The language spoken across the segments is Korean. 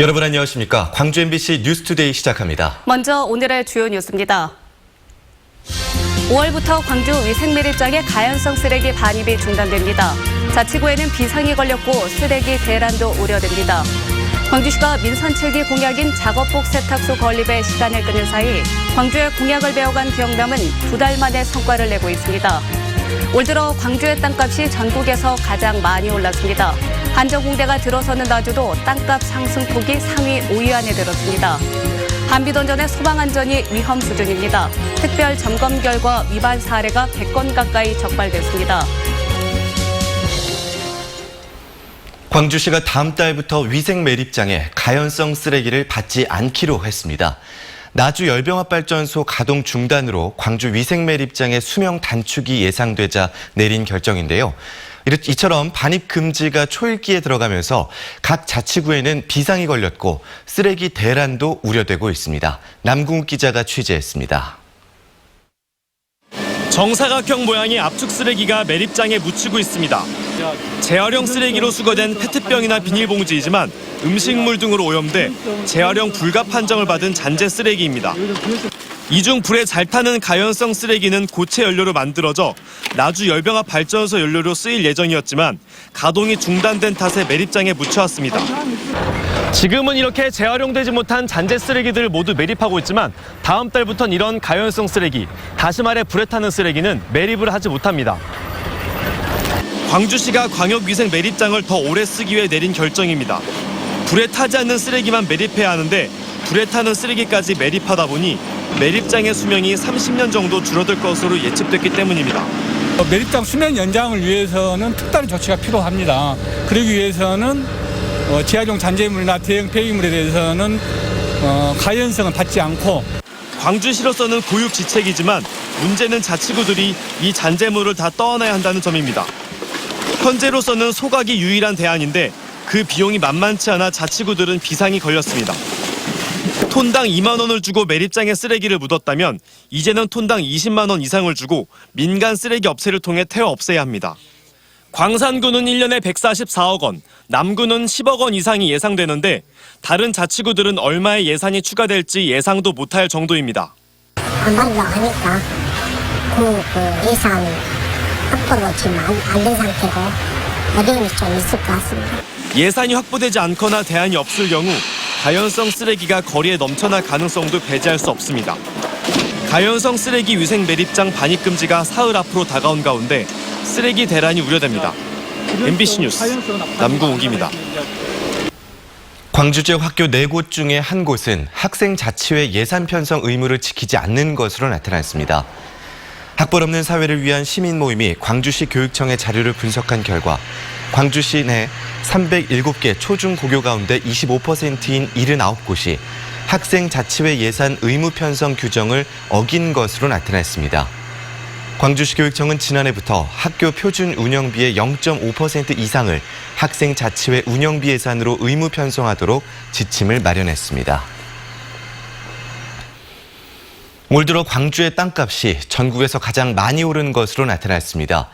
여러분 안녕하십니까? 광주 MBC 뉴스투데이 시작합니다. 먼저 오늘의 주요 뉴스입니다. 5월부터 광주 위생매립장의 가연성 쓰레기 반입이 중단됩니다. 자치구에는 비상이 걸렸고 쓰레기 대란도 우려됩니다. 광주시가 민선 7기 공약인 작업복 세탁소 건립에 시간을 끄는 사이 광주의 공약을 배워간 기영남은 2달 만에 성과를 내고 있습니다. 올 들어 광주의 땅값이 전국에서 가장 많이 올랐습니다. 한정공대가 들어서는 나주도 땅값 상승폭이 상위 5위 안에 들었습니다. 한비던전의 소방안전이 위험 수준입니다. 특별 점검 결과 위반 사례가 100건 가까이 적발됐습니다. 광주시가 다음 달부터 위생매립장에 가연성 쓰레기를 받지 않기로 했습니다. 나주 열병합발전소 가동 중단으로 광주 위생매립장의 수명 단축이 예상되자 내린 결정인데요. 이처럼 반입 금지가 초읽기에 들어가면서 각 자치구에는 비상이 걸렸고 쓰레기 대란도 우려되고 있습니다. 남궁욱 기자가 취재했습니다. 정사각형 모양의 압축 쓰레기가 매립장에 묻히고 있습니다. 재활용 쓰레기로 수거된 페트병이나 비닐봉지이지만 음식물 등으로 오염돼 재활용 불가 판정을 받은 잔재 쓰레기입니다. 이 중 불에 잘 타는 가연성 쓰레기는 고체 연료로 만들어져 나주 열병합 발전소 연료로 쓰일 예정이었지만 가동이 중단된 탓에 매립장에 묻혀왔습니다. 지금은 이렇게 재활용되지 못한 잔재 쓰레기들을 모두 매립하고 있지만 다음 달부터는 이런 가연성 쓰레기, 다시 말해 불에 타는 쓰레기는 매립을 하지 못합니다. 광주시가 광역위생 매립장을 더 오래 쓰기 위해 내린 결정입니다. 불에 타지 않는 쓰레기만 매립해야 하는데 불에 타는 쓰레기까지 매립하다 보니 매립장의 수명이 30년 정도 줄어들 것으로 예측됐기 때문입니다. 매립장 수명 연장을 위해서는 특단의 조치가 필요합니다. 그러기 위해서는 재활용 잔재물이나 대형 폐기물에 대해서는 가연성을 받지 않고 광주시로서는 고육지책이지만 문제는 자치구들이 이 잔재물을 다 떠안아야 한다는 점입니다. 현재로서는 소각이 유일한 대안인데 그 비용이 만만치 않아 자치구들은 비상이 걸렸습니다. 톤당 2만 원을 주고 매립장에 쓰레기를 묻었다면 이제는 톤당 20만 원 이상을 주고 민간 쓰레기 업체를 통해 태워 없애야 합니다. 광산구는 1년에 144억 원, 남구는 10억 원 이상이 예상되는데 다른 자치구들은 얼마의 예산이 추가될지 예상도 못할 정도입니다. 안 받으려고 하니까 그 예산 확보도 지금 안 된 상태고 어려움이 좀 있을 것 같습니다. 예산이 확보되지 않거나 대안이 없을 경우 가연성 쓰레기가 거리에 넘쳐날 가능성도 배제할 수 없습니다. 가연성 쓰레기 위생 매립장 반입 금지가 사흘 앞으로 다가온 가운데 쓰레기 대란이 우려됩니다. MBC 뉴스 남궁욱입니다. 광주 지역 학교 4곳 중에 한 곳은 학생 자치회 예산 편성 의무를 지키지 않는 것으로 나타났습니다. 학벌 없는 사회를 위한 시민 모임이 광주시 교육청의 자료를 분석한 결과 광주시 내 307개 초중고교 가운데 25%인 79곳이 학생 자치회 예산 의무 편성 규정을 어긴 것으로 나타났습니다. 광주시 교육청은 지난해부터 학교 표준 운영비의 0.5% 이상을 학생 자치회 운영비 예산으로 의무 편성하도록 지침을 마련했습니다. 올 들어 광주의 땅값이 전국에서 가장 많이 오른 것으로 나타났습니다.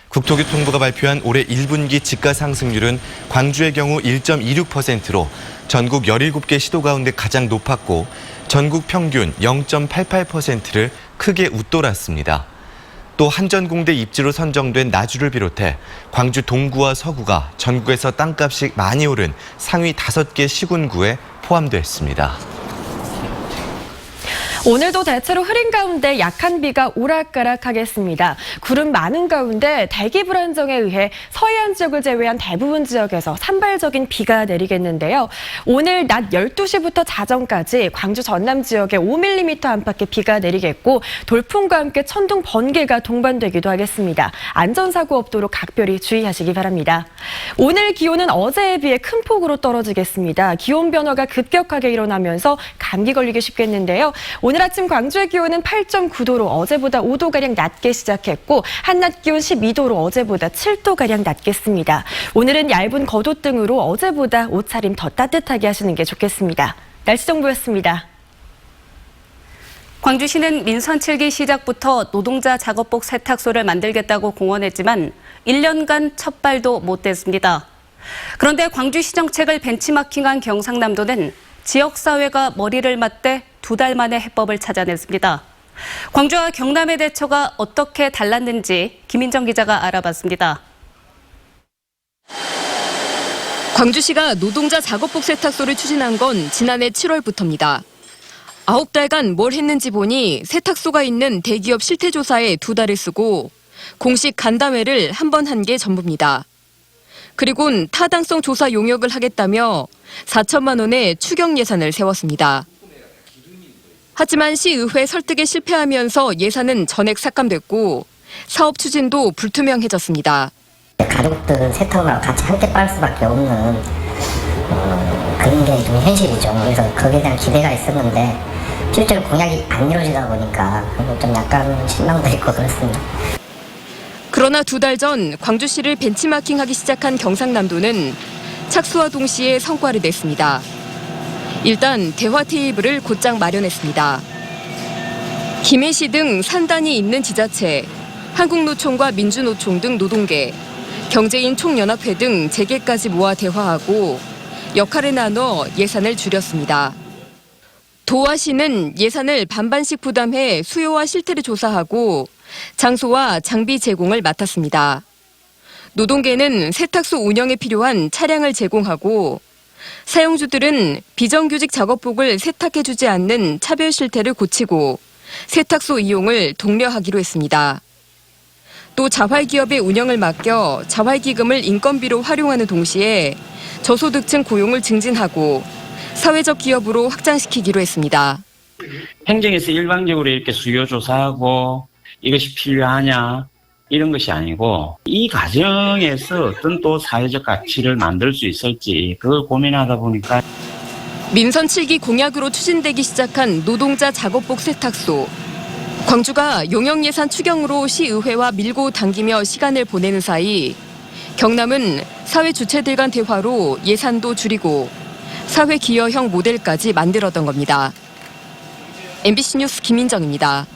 국토교통부가 발표한 올해 1분기 집가 상승률은 광주의 경우 1.26%로 전국 17개 시도 가운데 가장 높았고 전국 평균 0.88%를 크게 웃돌았습니다. 또 한전공대 입지로 선정된 나주를 비롯해 광주 동구와 서구가 전국에서 땅값이 많이 오른 상위 5개 시군구에 포함됐습니다. 오늘도 대체로 흐린 가운데 약한 비가 오락가락하겠습니다. 구름 많은 가운데 대기 불안정에 의해 서해안 지역을 제외한 대부분 지역에서 산발적인 비가 내리겠는데요. 오늘 낮 12시부터 자정까지 광주 전남 지역에 5mm 안팎의 비가 내리겠고 돌풍과 함께 천둥 번개가 동반되기도 하겠습니다. 안전사고 없도록 각별히 주의하시기 바랍니다. 오늘 기온은 어제에 비해 큰 폭으로 떨어지겠습니다. 기온 변화가 급격하게 일어나면서 감기 걸리기 쉽겠는데요. 오늘 아침 광주의 기온은 8.9도로 어제보다 5도가량 낮게 시작했고 한낮 기온 12도로 어제보다 7도가량 낮겠습니다. 오늘은 얇은 겉옷 등으로 어제보다 옷차림 더 따뜻하게 하시는 게 좋겠습니다. 날씨 정보였습니다. 광주시는 민선 7기 시작부터 노동자 작업복 세탁소를 만들겠다고 공언했지만 1년간 첫 발도 못 댔습니다. 그런데 광주시 정책을 벤치마킹한 경상남도는 지역사회가 머리를 맞대 2달 만에 해법을 찾아냈습니다. 광주와 경남의 대처가 어떻게 달랐는지 김인정 기자가 알아봤습니다. 광주시가 노동자 작업복 세탁소를 추진한 건 지난해 7월부터입니다. 9달간 뭘 했는지 보니 세탁소가 있는 대기업 실태조사에 2달을 쓰고 공식 간담회를 한 번 한 게 전부입니다. 그리곤 타당성 조사 용역을 하겠다며 4천만 원의 추경 예산을 세웠습니다. 하지만 시의회 설득에 실패하면서 예산은 전액 삭감됐고 사업 추진도 불투명해졌습니다. 가족들은 세탁을 같이 함께 빨 수밖에 없는 그런 게 좀 현실이죠. 그래서 거기에 대한 기대가 있었는데 실제로 공약이 안 이루어지다 보니까 좀 약간 실망도 있고 그렇습니다. 그러나 2달 전 광주시를 벤치마킹하기 시작한 경상남도는 착수와 동시에 성과를 냈습니다. 일단 대화 테이블을 곧장 마련했습니다. 김해시 등 산단이 있는 지자체, 한국노총과 민주노총 등 노동계, 경제인 총연합회 등 재계까지 모아 대화하고 역할을 나눠 예산을 줄였습니다. 도와 시는 예산을 반반씩 부담해 수요와 실태를 조사하고 장소와 장비 제공을 맡았습니다. 노동계는 세탁소 운영에 필요한 차량을 제공하고 사용주들은 비정규직 작업복을 세탁해주지 않는 차별 실태를 고치고 세탁소 이용을 독려하기로 했습니다. 또 자활기업의 운영을 맡겨 자활기금을 인건비로 활용하는 동시에 저소득층 고용을 증진하고 사회적 기업으로 확장시키기로 했습니다. 행정에서 일방적으로 이렇게 수요 조사하고 이것이 필요하냐 이런 것이 아니고 이 과정에서 어떤 또 사회적 가치를 만들 수 있을지 그걸 고민하다 보니까 민선 7기 공약으로 추진되기 시작한 노동자 작업복 세탁소. 광주가 용역 예산 추경으로 시의회와 밀고 당기며 시간을 보내는 사이 경남은 사회 주체들 간 대화로 예산도 줄이고 사회 기여형 모델까지 만들었던 겁니다. MBC 뉴스 김인정입니다.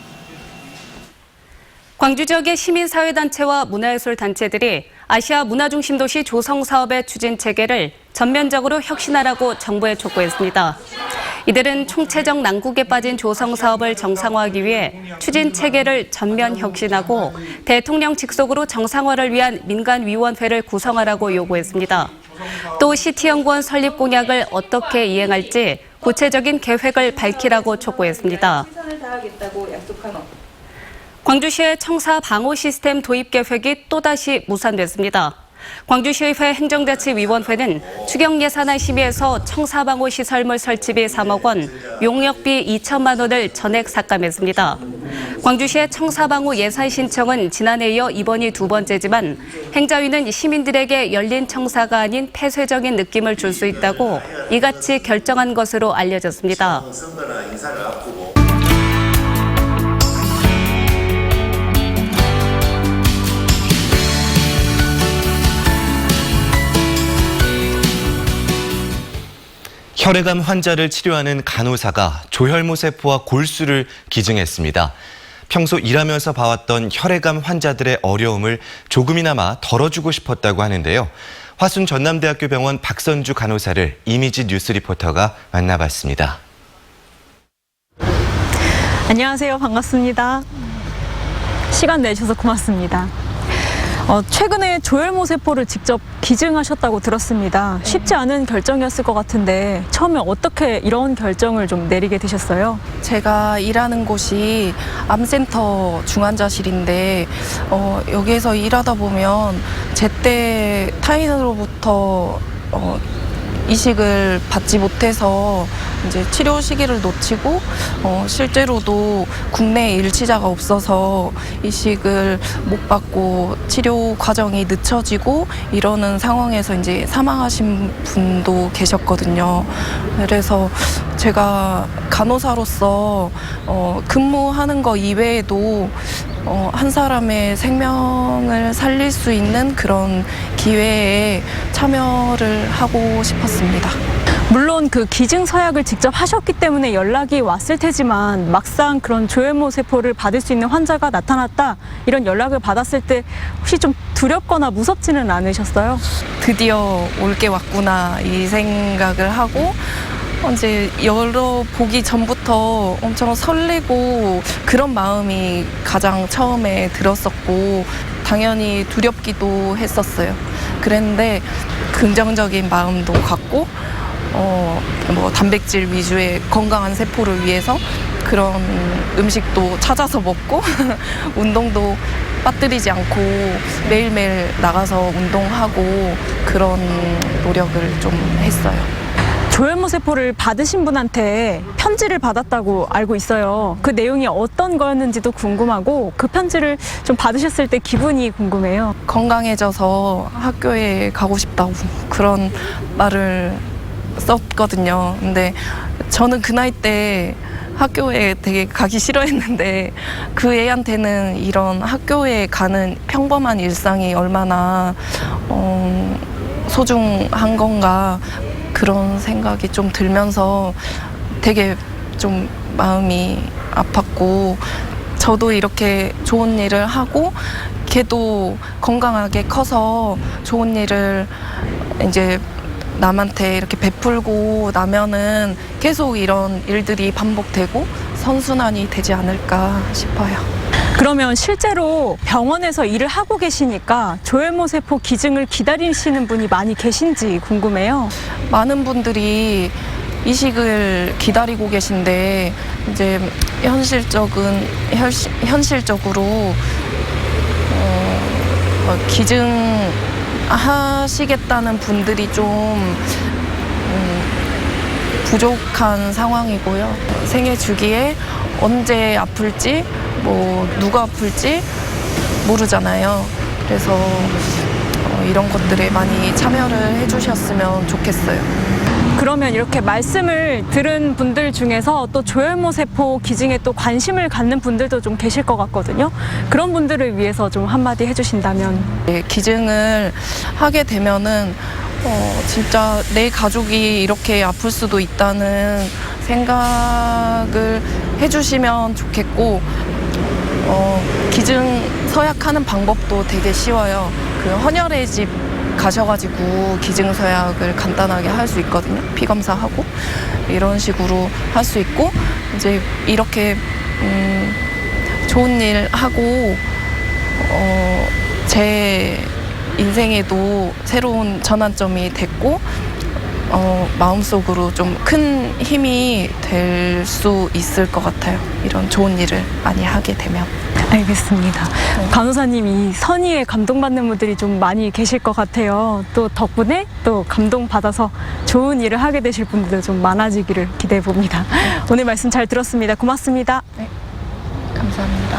광주 지역의 시민사회단체와 문화예술단체들이 아시아 문화중심도시 조성 사업의 추진 체계를 전면적으로 혁신하라고 정부에 촉구했습니다. 이들은 총체적 난국에 빠진 조성 사업을 정상화하기 위해 추진 체계를 전면 혁신하고 대통령 직속으로 정상화를 위한 민간위원회를 구성하라고 요구했습니다. 또 시티연구원 설립 공약을 어떻게 이행할지 구체적인 계획을 밝히라고 촉구했습니다. 광주시의 청사 방호 시스템 도입 계획이 또다시 무산됐습니다. 광주시의회 행정자치위원회는 추경 예산안 심의에서 청사 방호 시설물 설치비 3억 원, 용역비 2천만 원을 전액 삭감했습니다. 광주시의 청사 방호 예산 신청은 지난해에 이어 이번이 2번째지만 행자위는 시민들에게 열린 청사가 아닌 폐쇄적인 느낌을 줄 수 있다고 이같이 결정한 것으로 알려졌습니다. 혈액암 환자를 치료하는 간호사가 조혈모 세포와 골수를 기증했습니다. 평소 일하면서 봐왔던 혈액암 환자들의 어려움을 조금이나마 덜어주고 싶었다고 하는데요. 화순 전남대학교 병원 박선주 간호사를 이미지 뉴스 리포터가 만나봤습니다. 안녕하세요. 반갑습니다. 시간 내주셔서 고맙습니다. 최근에 조혈모 세포를 직접 기증하셨다고 들었습니다. 쉽지 않은 결정이었을 것 같은데 처음에 어떻게 이런 결정을 좀 내리게 되셨어요? 제가 일하는 곳이 암센터 중환자실인데 여기에서 일하다 보면 제때 타인으로부터 이식을 받지 못해서 이제 치료 시기를 놓치고 실제로도 국내에 일치자가 없어서 이식을 못 받고 치료 과정이 늦춰지고 이러는 상황에서 이제 사망하신 분도 계셨거든요. 그래서 제가 간호사로서 근무하는 거 이외에도 한 사람의 생명을 살릴 수 있는 그런 기회에 참여를 하고 싶었습니다. 물론 물론 그 기증서약을 직접 하셨기 때문에 연락이 왔을 테지만 막상 그런 조혈모 세포를 받을 수 있는 환자가 나타났다 이런 연락을 받았을 때 혹시 좀 두렵거나 무섭지는 않으셨어요? 드디어 올 게 왔구나 이 생각을 하고 이제 열어보기 전부터 엄청 설레고 그런 마음이 가장 처음에 들었었고 당연히 두렵기도 했었어요. 그랬는데 긍정적인 마음도 갖고 뭐 단백질 위주의 건강한 세포를 위해서 그런 음식도 찾아서 먹고 운동도 빠뜨리지 않고 매일매일 나가서 운동하고 그런 노력을 좀 했어요. 조혈모 세포를 받으신 분한테 편지를 받았다고 알고 있어요. 그 내용이 어떤 거였는지도 궁금하고 그 편지를 좀 받으셨을 때 기분이 궁금해요. 건강해져서 학교에 가고 싶다고 그런 말을 썼거든요. 근데 저는 그 나이 때 학교에 되게 가기 싫어했는데 그 애한테는 이런 학교에 가는 평범한 일상이 얼마나 소중한 건가 그런 생각이 좀 들면서 되게 좀 마음이 아팠고 저도 이렇게 좋은 일을 하고 걔도 건강하게 커서 좋은 일을 이제 남한테 이렇게 베풀고 나면은 계속 이런 일들이 반복되고 선순환이 되지 않을까 싶어요. 그러면 실제로 병원에서 일을 하고 계시니까 조혈모 세포 기증을 기다리시는 분이 많이 계신지 궁금해요. 많은 분들이 이식을 기다리고 계신데 이제 현실적으로 기증하시겠다는 분들이 좀 부족한 상황이고요. 생애 주기에 언제 아플지 뭐 누가 아플지 모르잖아요. 그래서 이런 것들에 많이 참여를 해주셨으면 좋겠어요. 그러면 이렇게 말씀을 들은 분들 중에서 또 조혈모 세포 기증에 또 관심을 갖는 분들도 좀 계실 것 같거든요. 그런 분들을 위해서 좀 한마디 해주신다면. 네, 기증을 하게 되면은 진짜 내 가족이 이렇게 아플 수도 있다는 생각을 해주시면 좋겠고 기증 서약하는 방법도 되게 쉬워요. 그 헌혈의 집 가셔가지고 기증 서약을 간단하게 할 수 있거든요. 피 검사하고 이런 식으로 할 수 있고 이제 이렇게 좋은 일 하고 제 인생에도 새로운 전환점이 됐고 마음속으로 좀 큰 힘이 될 수 있을 것 같아요. 이런 좋은 일을 많이 하게 되면. 알겠습니다. 간호사님 이 선의에 감동받는 분들이 좀 많이 계실 것 같아요. 또 덕분에 또 감동받아서 좋은 일을 하게 되실 분들도 좀 많아지기를 기대해 봅니다. 오늘 말씀 잘 들었습니다. 고맙습니다. 네, 감사합니다.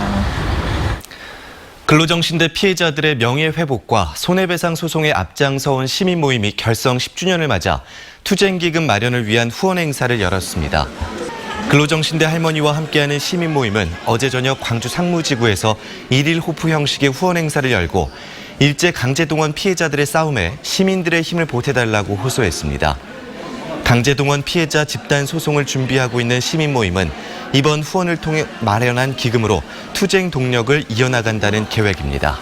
근로정신대 피해자들의 명예회복과 손해배상 소송에 앞장서온 시민 모임이 결성 10주년을 맞아 투쟁기금 마련을 위한 후원 행사를 열었습니다. 근로정신대 할머니와 함께하는 시민 모임은 어제 저녁 광주 상무지구에서 1일 호프 형식의 후원 행사를 열고 일제 강제동원 피해자들의 싸움에 시민들의 힘을 보태달라고 호소했습니다. 강제동원 피해자 집단 소송을 준비하고 있는 시민 모임은 이번 후원을 통해 마련한 기금으로 투쟁 동력을 이어나간다는 계획입니다.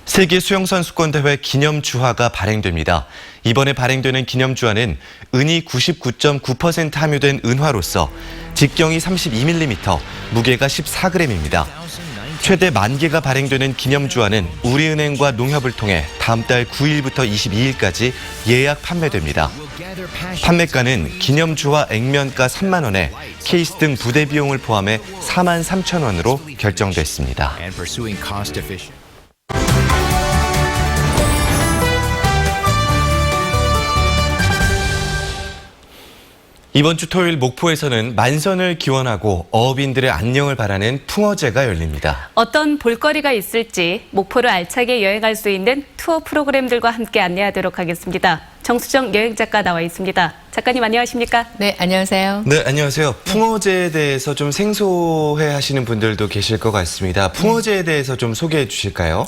세계 수영선수권대회 기념주화가 발행됩니다. 이번에 발행되는 기념주화는 은이 99.9% 함유된 은화로서 직경이 32mm, 무게가 14g입니다. 최대 10,000개가 발행되는 기념주화는 우리은행과 농협을 통해 다음 달 9일부터 22일까지 예약 판매됩니다. 판매가는 기념주화 액면가 3만 원에 케이스 등 부대 비용을 포함해 43,000원으로 결정됐습니다. 이번 주 토요일 목포에서는 만선을 기원하고 어업인들의 안녕을 바라는 풍어제가 열립니다. 어떤 볼거리가 있을지 목포를 알차게 여행할 수 있는 투어 프로그램들과 함께 안내하도록 하겠습니다. 정수정 여행작가 나와 있습니다. 자, 작가님 안녕하십니까? 네, 안녕하세요. 네, 안녕하세요. 풍어제에 대해서 좀 생소해 하시는 분들도 계실 것 같습니다. 풍어제에 대해서 좀 소개해 주실까요?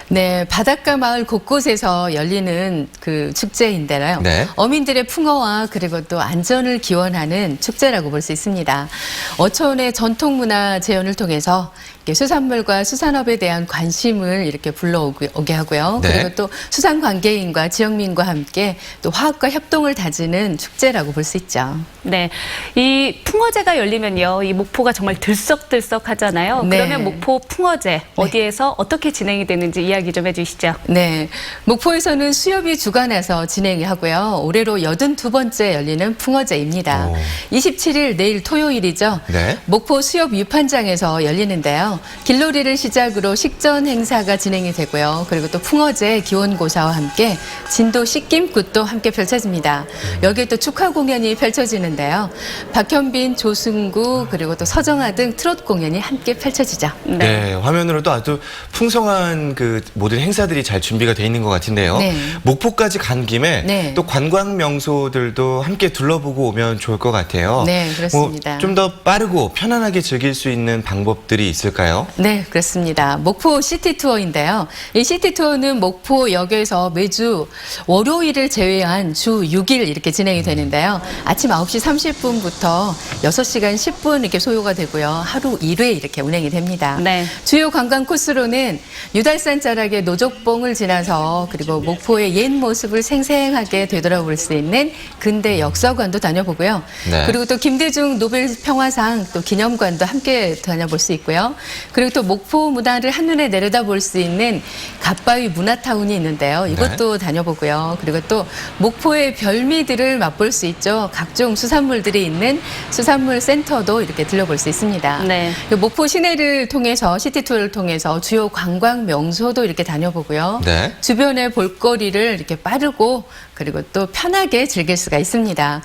네, 바닷가 마을 곳곳에서 열리는 그 축제인데요. 네. 어민들의 풍어와 그리고 또 안전을 기원하는 축제라고 볼 수 있습니다. 어촌의 전통문화 재현을 통해서 수산물과 수산업에 대한 관심을 이렇게 불러오게 하고요. 네. 그리고 또 수산 관계인과 지역민과 함께 또 화합과 협동을 다지는 축제라고 볼 수 있죠. 네, 이 풍어제가 열리면요, 이 목포가 정말 들썩들썩하잖아요. 네. 그러면 목포 풍어제 어디에서 어떻게 진행이 되는지 이야기 좀 해주시죠. 네, 목포에서는 수협이 주관해서 진행이 하고요. 올해로 82번째 열리는 풍어제입니다. 오. 27일 내일 토요일이죠. 네. 목포 수협 유판장에서 열리는데요. 길놀이를 시작으로 식전 행사가 진행이 되고요. 그리고 또 풍어제 기원고사와 함께 진도 씻김굿도 함께 펼쳐집니다. 여기에 또 축하 공연이 펼쳐지는데요. 박현빈, 조승구 그리고 또 서정아 등 트롯 공연이 함께 펼쳐지죠. 네, 화면으로도 아주 풍성한 그 모든 행사들이 잘 준비가 돼 있는 것 같은데요. 네. 목포까지 간 김에 네. 또 관광 명소들도 함께 둘러보고 오면 좋을 것 같아요. 네, 그렇습니다. 좀 더 빠르고 편안하게 즐길 수 있는 방법들이 있을까요? 네, 그렇습니다. 목포 시티 투어인데요. 이 시티 투어는 목포역에서 매주 월요일을 제외한 주 6일 이렇게 진행이 되는데요. 아침 9시 30분부터 6시간 10분 이렇게 소요가 되고요. 하루 1회 이렇게 운행이 됩니다. 네. 주요 관광 코스로는 유달산 자락의 노족봉을 지나서 그리고 목포의 옛 모습을 생생하게 되돌아볼 수 있는 근대 역사관도 다녀보고요. 네. 그리고 또 김대중 노벨 평화상 또 기념관도 함께 다녀볼 수 있고요. 그리고 또 목포 문화를 한눈에 내려다볼 수 있는 갓바위 문화타운이 있는데요. 이것도 다녀보고요. 그리고 또 목포의 별미들을 맛볼 수 있죠. 각종 수산물들이 있는 수산물 센터도 이렇게 들려볼 수 있습니다. 네. 목포 시내를 통해서 시티투어를 통해서 주요 관광 명소도 이렇게 다녀보고요. 네. 주변의 볼거리를 이렇게 빠르고 그리고 또 편하게 즐길 수가 있습니다.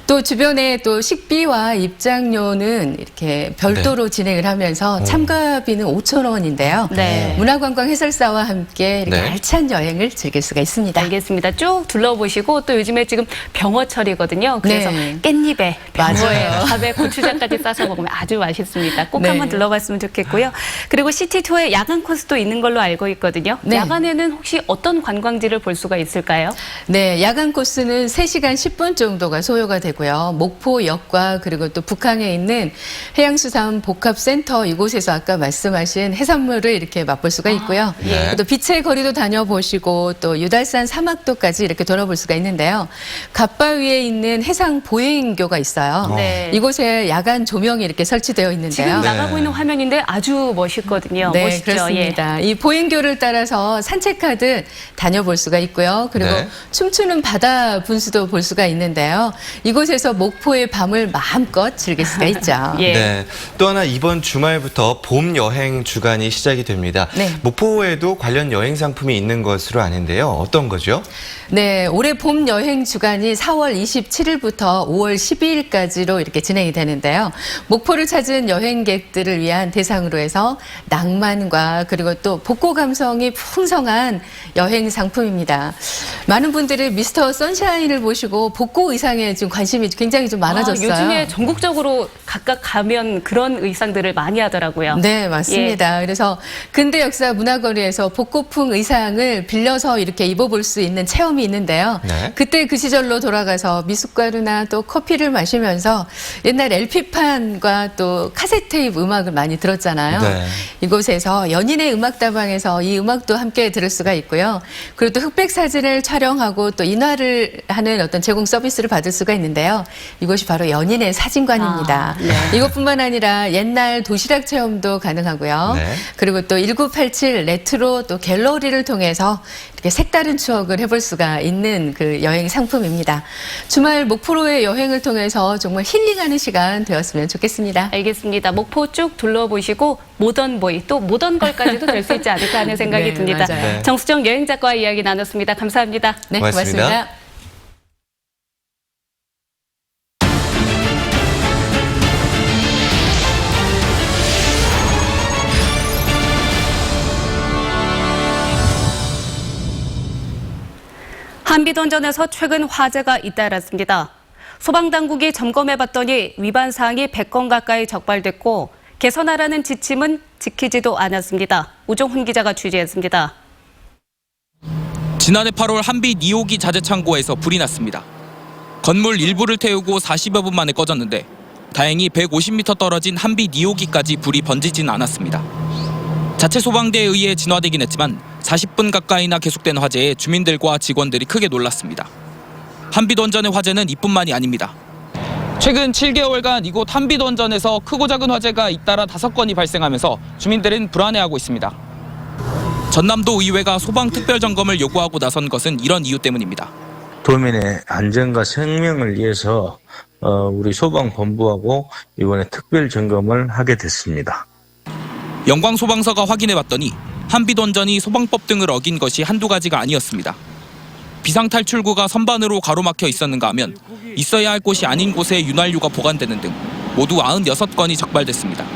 또 주변에 또 식비와 입장료는 이렇게 별도로 진행을 하면서 참가비는 5,000원인데요. 네. 문화관광 해설사와 함께 이렇게 네. 알찬 여행을 즐길 수가 있습니다. 알겠습니다. 쭉 둘러보시고 또 요즘에 지금 병어철이거든요. 그래서 네. 깻잎에 병어에 맞아요. 밥에 고추장까지 싸서 먹으면 아주 맛있습니다. 꼭 네. 한번 들러봤으면 좋겠고요. 그리고 시티 투어에 야간 코스도 있는 걸로 알고 있거든요. 네. 야간에는 혹시 어떤 관광지를 볼 수가 있을까요? 네, 야간 코스는 3시간 10분 정도가 소요가 되고요. 목포역과 그리고 또 북항에 있는 해양수산 복합센터 이곳에서 아까 말씀하신 해산물을 이렇게 맛볼 수가 있고요. 네. 또 빛의 거리도 다녀보시고 또 유달산 사막도까지 이렇게 돌아볼 수가 있는데요. 갓바위에 있는 해상 보행교가 있어요. 네. 이곳에 야간 조명이 이렇게 설치되어 있는데요. 지금 네. 나가고 있는 화면인데 아주 멋있거든요. 네, 멋있죠? 그렇습니다. 이 보행교를 따라서 산책하듯 다녀볼 수가 있고요. 그리고 네. 춤추는 바다 분수도 볼 수가 있는데요. 이곳에서 목포의 밤을 마음껏 즐길 수가 있죠. 예. 네. 또 하나 이번 주말부터 봄 여행 주간이 시작이 됩니다. 네. 목포에도 관련 여행 상품이 있는 것으로 아는데요. 어떤 거죠? 네, 올해 봄 여행 주간이 4월 27일부터 5월 12일까지로 이렇게 진행이 되는데요. 목포를 찾은 여행객들을 위한 대상으로 해서 낭만과 그리고 또 복고 감성이 풍성한 여행 상품입니다. 많은 분들이 미스터 선샤인을 보시고 복고 의상에 좀 관심이 굉장히 좀 많아졌어요. 요즘에 전국적으로 각각 가면 그런 의상들을 많이 하더라고요. 네, 맞습니다. 그래서 근대 역사 문화거리에서 복고풍 의상을 빌려서 이렇게 입어볼 수 있는 체험이 있는데요. 네. 그때 그 시절로 돌아가서 미숫가루나 또 커피를 마시면서 옛날 LP판과 또 카세트테이프 음악을 많이 들었잖아요. 네. 이곳에서 연인의 음악다방에서 이 음악도 함께 들을 수가 있고요. 그리고 또 흑백 사진을 촬영하고 또 인화를 하는 어떤 제공 서비스를 받을 수가 있는데요. 이곳이 바로 연인의 사진관입니다. 이것뿐만 아니라 옛날 도시락 체험도 가능하고요. 네. 그리고 또 1987 레트로 또 갤러리를 통해서 이렇게 색다른 추억을 해볼 수가 있는 그 여행 상품입니다. 주말 목포로의 여행을 통해서 정말 힐링하는 시간 되었으면 좋겠습니다. 알겠습니다. 목포 쭉 둘러보시고 모던보이 또 모던걸까지도 될 수 있지 않을까 하는 생각이 네, 듭니다. 맞아요. 네. 정수정 여행작가와 이야기 나눴습니다. 감사합니다. 네, 고맙습니다. 고맙습니다. 한비던전에서 최근 화제가 잇따랐습니다. 소방당국이 점검해봤더니 위반 사항이 100건 가까이 적발됐고 개선하라는 지침은 지키지도 않았습니다. 우종훈 기자가 취재했습니다. 지난해 8월 한빛 2호기 자재창고에서 불이 났습니다. 건물 일부를 태우고 40여 분 만에 꺼졌는데 다행히 150m 떨어진 한빛 2호기까지 불이 번지진 않았습니다. 자체 소방대에 의해 진화되긴 했지만 40분 가까이나 계속된 화재에 주민들과 직원들이 크게 놀랐습니다. 한빛원전의 화재는 이뿐만이 아닙니다. 최근 7개월간 이곳 한빛원전에서 크고 작은 화재가 잇따라 5건이 발생하면서 주민들은 불안해하고 있습니다. 전남도 의회가 소방특별점검을 요구하고 나선 것은 이런 이유 때문입니다. 도민의 안전과 생명을 위해서 우리 소방본부하고 이번에 특별점검을 하게 됐습니다. 영광소방서가 확인해봤더니 한빛원전이 소방법 등을 어긴 것이 한두 가지가 아니었습니다. 비상탈출구가 선반으로 가로막혀 있었는가 하면 있어야 할 곳이 아닌 곳에 윤활유가 보관되는 등 모두 96건이 적발됐습니다.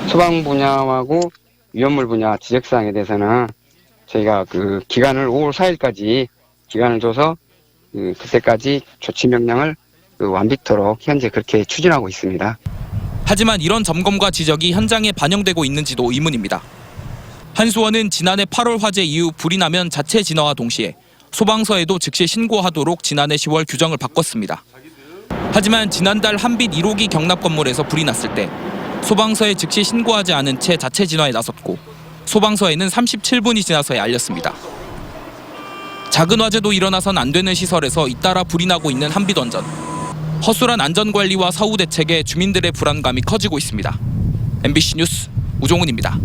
소방 분야하고 위험물 분야 지적사항에 대해서는 저희가 그 기간을 5월 4일까지 기간을 줘서 그때까지 조치 명령을 완비토록 현재 그렇게 추진하고 있습니다. 하지만 이런 점검과 지적이 현장에 반영되고 있는지도 의문입니다. 한수원은 지난해 8월 화재 이후 불이 나면 자체 진화와 동시에 소방서에도 즉시 신고하도록 지난해 10월 규정을 바꿨습니다. 하지만 지난달 한빛 1호기 경납 건물에서 불이 났을 때 소방서에 즉시 신고하지 않은 채 자체 진화에 나섰고 소방서에는 37분이 지나서야 알렸습니다. 작은 화재도 일어나선 안 되는 시설에서 잇따라 불이 나고 있는 한빛원전. 허술한 안전관리와 사후 대책에 주민들의 불안감이 커지고 있습니다. MBC 뉴스 우종훈입니다.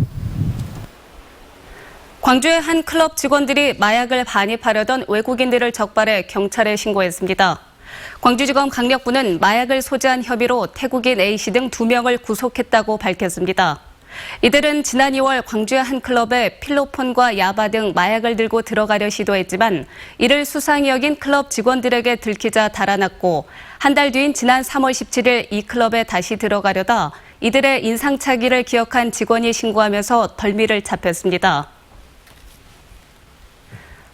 광주의 한 클럽 직원들이 마약을 반입하려던 외국인들을 적발해 경찰에 신고했습니다. 광주지검 강력부는 마약을 소지한 혐의로 태국인 A씨 등 2명을 구속했다고 밝혔습니다. 이들은 지난 2월 광주의 한 클럽에 필로폰과 야바 등 마약을 들고 들어가려 시도했지만 이를 수상히 여긴 클럽 직원들에게 들키자 달아났고 한 달 뒤인 지난 3월 17일 이 클럽에 다시 들어가려다 이들의 인상착의를 기억한 직원이 신고하면서 덜미를 잡혔습니다.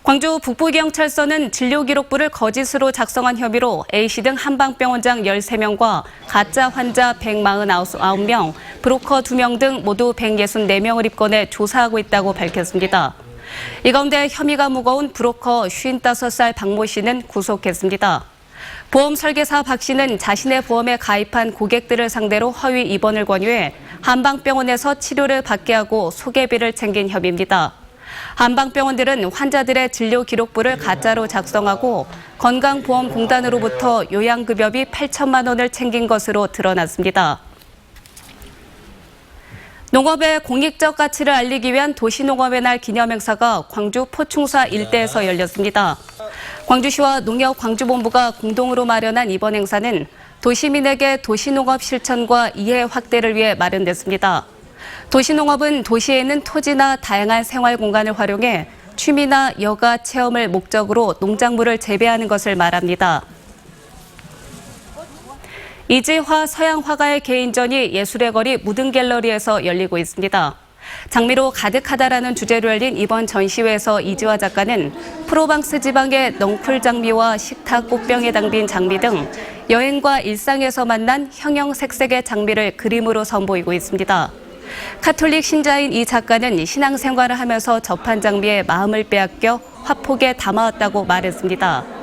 광주 북부경찰서는 진료기록부를 거짓으로 작성한 혐의로 A씨 등 한방병원장 13명과 가짜 환자 149명, 브로커 2명 등 모두 164명을 입건해 조사하고 있다고 밝혔습니다. 이 가운데 혐의가 무거운 브로커 55살 박모 씨는 구속했습니다. 보험 설계사 박 씨는 자신의 보험에 가입한 고객들을 상대로 허위 입원을 권유해 한방병원에서 치료를 받게 하고 소개비를 챙긴 혐의입니다. 한방병원들은 환자들의 진료 기록부를 가짜로 작성하고 건강보험공단으로부터 요양급여비 8천만 원을 챙긴 것으로 드러났습니다. 농업의 공익적 가치를 알리기 위한 도시농업의 날 기념행사가 광주 포충사 일대에서 열렸습니다. 광주시와 농협광주본부가 공동으로 마련한 이번 행사는 도시민에게 도시농업 실천과 이해 확대를 위해 마련됐습니다. 도시농업은 도시에 있는 토지나 다양한 생활 공간을 활용해 취미나 여가 체험을 목적으로 농작물을 재배하는 것을 말합니다. 이지화 서양 화가의 개인전이 예술의 거리 무등갤러리에서 열리고 있습니다. 장미로 가득하다라는 주제로 열린 이번 전시회에서 이지화 작가는 프로방스 지방의 넝쿨 장미와 식탁 꽃병에 담긴 장미 등 여행과 일상에서 만난 형형색색의 장미를 그림으로 선보이고 있습니다. 카톨릭 신자인 이 작가는 신앙생활을 하면서 접한 장미에 마음을 빼앗겨 화폭에 담아왔다고 말했습니다.